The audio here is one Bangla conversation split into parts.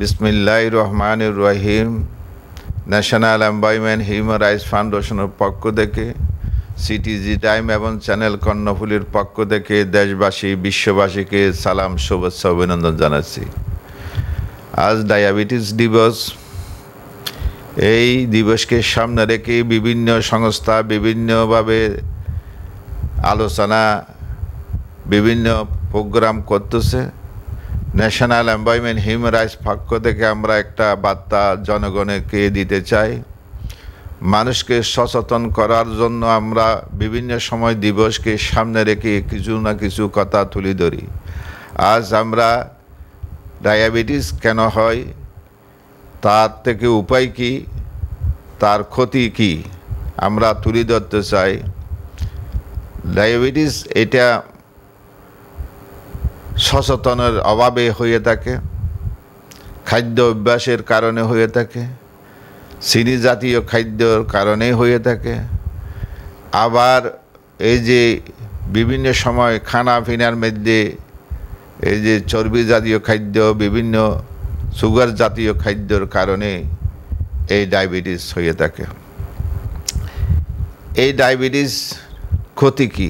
বিসমিল্লাহির রহমানির রহিম। ন্যাশনাল এমপ্লয়মেন্ট হিউম্যান রাইটস ফাউন্ডেশনের পক্ষ থেকে, সিটিজি টাইম এবং চ্যানেল কর্ণফুলীর পক্ষ থেকে দেশবাসী বিশ্ববাসীকে সালাম, শুভেচ্ছা, অভিনন্দন জানাচ্ছি। আজ ডায়াবেটিস দিবস। এই দিবসকে সামনে রেখে বিভিন্ন সংস্থা বিভিন্নভাবে আলোচনা, বিভিন্ন প্রোগ্রাম করতেছে। ন্যাশনাল এমপ্লয়মেন্ট হিউম্যান রাইটস পক্ষ থেকে আমরা একটা বার্তা জনগণকে দিতে চাই। মানুষকে সচেতন করার জন্য আমরা বিভিন্ন সময় দিবসকে সামনে রেখে কিছু না কিছু কথা তুলে ধরি। আজ আমরা ডায়াবেটিস কেন হয়, তার থেকে উপায় কি, তার ক্ষতি কি, আমরা তুলে ধরতে চাই। ডায়াবেটিস এটা সচেতনের অভাবে হয়ে থাকে, খাদ্য অভ্যাসের কারণে হয়ে থাকে, চিনি জাতীয় খাদ্যর কারণে হয়ে থাকে। আবার এই যে বিভিন্ন সময় খানা পিনার মধ্যে এই যে চর্বি জাতীয় খাদ্য, বিভিন্ন সুগার জাতীয় খাদ্যর কারণে এই ডায়াবেটিস হয়ে থাকে। এই ডায়াবেটিস ক্ষতি কি?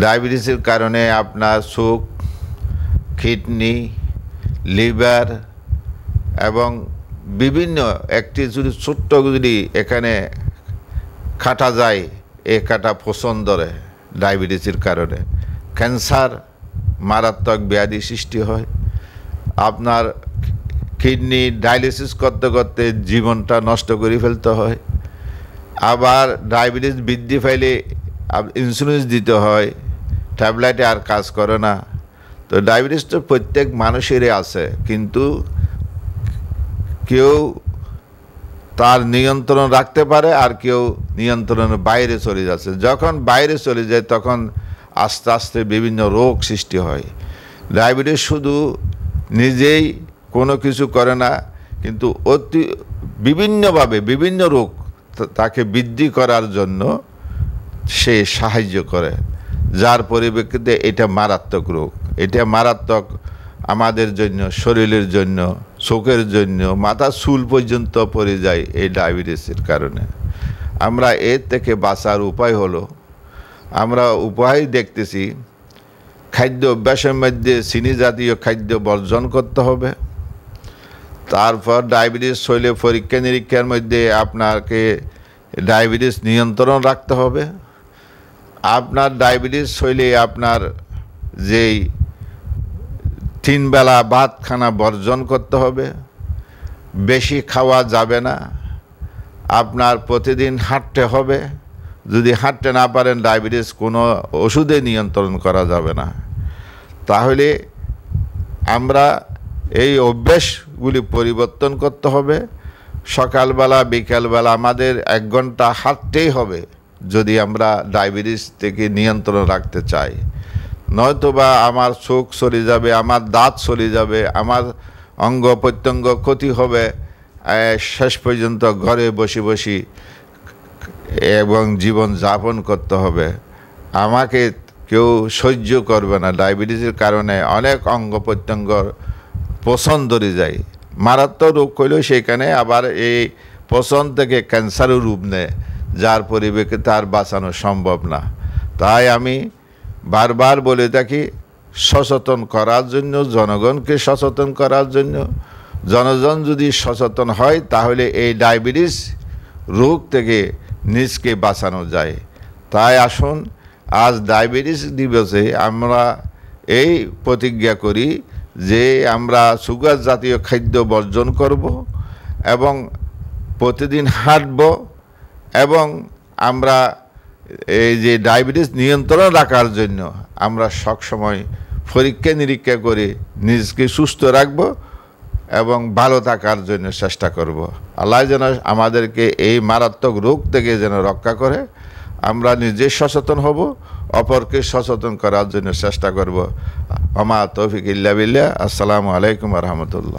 ডায়াবেটিসের কারণে আপনার চোখ, কিডনি, লিভার এবং বিভিন্ন একটি যদি ছোট্ট যদি এখানে কাটা যায়, এ কাটা পচন ধরে ডায়াবেটিসের কারণে। ক্যান্সার, মারাত্মক ব্যাধি সৃষ্টি হয়। আপনার কিডনি ডায়ালিসিস করতে করতে জীবনটা নষ্ট করে ফেলতে হয়। আবার ডায়াবেটিস বৃদ্ধি পাইলে ইনসুলিন দিতে হয়, ট্যাবলেটে আর কাজ করে না। তো ডায়াবেটিস তো প্রত্যেক মানুষেরই আছে, কিন্তু কেউ তার নিয়ন্ত্রণ রাখতে পারে আর কেউ নিয়ন্ত্রণের বাইরে চলে যাচ্ছে। যখন বাইরে চলে যায় তখন আস্তে আস্তে বিভিন্ন রোগ সৃষ্টি হয়। ডায়াবেটিস শুধু নিজেই কোনো কিছু করে না, কিন্তু বিভিন্নভাবে বিভিন্ন রোগ তাকে বৃদ্ধি করার জন্য সে সাহায্য করে, যার পরিপ্রেক্ষিতে এটা মারাত্মক রোগ। এটা মারাত্মক আমাদের জন্য, শরীরের জন্য, চোখের জন্য, মাথার চুল পর্যন্ত পড়ে যায় এই ডায়াবেটিসের কারণে। আমরা এর থেকে বাঁচার উপায় হলো, আমরা উপায় দেখতেছি, খাদ্য অভ্যাসের মধ্যে চিনি জাতীয় খাদ্য বর্জন করতে হবে। তারপর ডায়াবেটিস হইলে পরীক্ষা নিরীক্ষার মধ্যে আপনাকে ডায়াবেটিস নিয়ন্ত্রণ রাখতে হবে। আপনার ডায়াবেটিস হইলে আপনার যেই 3 বেলা ভাত খানা বর্জন করতে হবে, বেশি খাওয়া যাবে না। আপনার প্রতিদিন হাঁটতে হবে। যদি হাঁটতে না পারেন, ডায়াবেটিস কোনো ওষুধে নিয়ন্ত্রণ করা যাবে না। তাহলে আমরা এই অভ্যাসগুলি পরিবর্তন করতে হবে। সকালবেলা বিকালবেলা আমাদের 1 ঘন্টা হাঁটতেই হবে যদি আমরা ডায়াবেটিস থেকে নিয়ন্ত্রণ রাখতে চাই। নয়তোবা আমার চোখ চলে যাবে, আমার দাঁত চলে যাবে, আমার অঙ্গ প্রত্যঙ্গ ক্ষতি হবে। শেষ পর্যন্ত ঘরে বসে বসে এবং জীবন যাপন করতে হবে। আমাকে কেউ সহ্য করবে না। ডায়াবেটিসের কারণে অনেক অঙ্গ প্রত্যঙ্গ পচন ধরে যায়। মারাত্মক রোগ হইলেও সেখানে আবার এই পচন থেকে ক্যান্সারও রূপ নেয়, যার পরিপ্রেক্ষিতে আর বাঁচানো সম্ভব না। তাই আমি বারবার বলে থাকি, সচেতন করার জন্য, জনগণকে সচেতন করার জন্য। জনগণ যদি সচেতন হয় তাহলে এই ডায়াবেটিস রোগ থেকে নিজকে বাঁচানো যায়। তাই আসুন, আজ ডায়াবেটিস দিবসে আমরা এই প্রতিজ্ঞা করি যে আমরা সুগার জাতীয় খাদ্য বর্জন করব এবং প্রতিদিন হাঁটব, এবং আমরা এই যে ডায়াবেটিস নিয়ন্ত্রণ রাখার জন্য আমরা সবসময় পরীক্ষা নিরীক্ষা করে নিজকে সুস্থ রাখব এবং ভালো থাকার জন্য চেষ্টা করব। আল্লাহ যেন আমাদেরকে এই মারাত্মক রোগ থেকে যেন রক্ষা করে। আমরা নিজে সচেতন হব, অপরকে সচেতন করার জন্য চেষ্টা করব। আমা তৌফিক ইল্লা বিল্লাহ। আসসালামু আলাইকুম ওয়া রাহমাতুল্লাহ।